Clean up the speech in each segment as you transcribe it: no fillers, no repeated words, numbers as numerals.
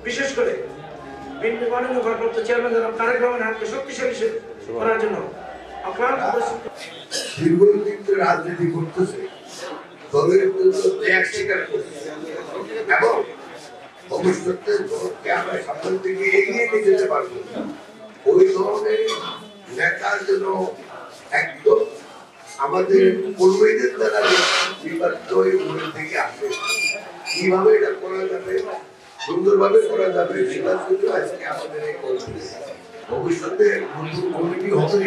বিশেষ করে বিএনপি মাননীয় ভারপ্রাপ্ত চেয়ারম্যান জনাব তারেক রহমানের হাতকে শক্তিশালী করার জন্য দীর্ঘদিন রাজনীতি করতেছে, দলের ত্যাগ স্বীকার করতেছে এবং ভবিষ্যতে দলকে আমরা সামনের দিকে এগিয়ে নিয়ে যেতে পারবো। ওই ধরনের নেতার জন্য একদম আমাদের কর্মীদের দ্বারা নির্বাচিত হয়ে উপরের থেকে আসে। কিভাবে এটা করা যাবে, সুন্দরভাবে করা যাবে, সেটার জন্য আজকে আমাদের এই কর্মী। ভবিষ্যতে নতুন কমিটি হবে,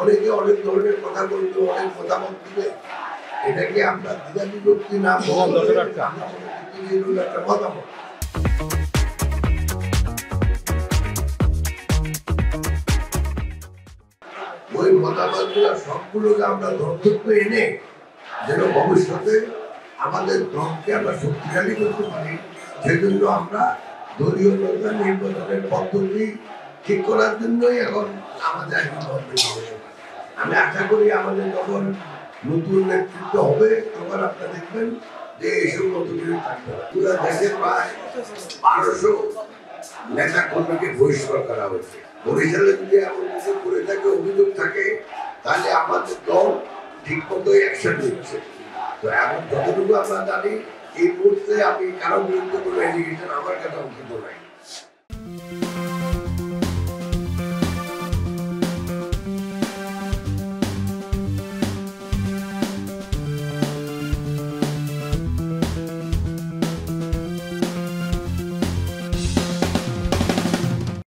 অনেকে অনেক ধরনের কথা বলবে, অনেক মতামত দিবে। এটাকে আমরা দ্বিধা বিভক্তি না একটা মতামত। ওই মতামতগুলো সবগুলোকে আমরা ধর্তব্য এনে যেন ভবিষ্যতে আমাদের দলকে আমরা শক্তিশালী করতে পারি, সেজন্য আমরা দলীয় নির্বাচনের পদ্ধতি ঠিক করার জন্যই এখন আমাদের আমি আশা করি আমাদের যখন নতুন নেতৃত্ব হবে তখন আপনারা দেখবেন যে এইসব নতুন থাকবে। পুরো দেশে প্রায় 1200 নেতা কর্মীকে বহিষ্কার করা হয়েছে। বরিশালে যদি এমন কিছু করে থাকে, অভিযোগ থাকে, তাহলে আমাদের দল ঠিক মতো অ্যাকশন নিচ্ছে। তো এখন যতটুকু আমরা জানি এই মুহূর্তে আমি কারো বিরুদ্ধে কোনো এলিগেশন আমার কাছে অঙ্কিত নাই।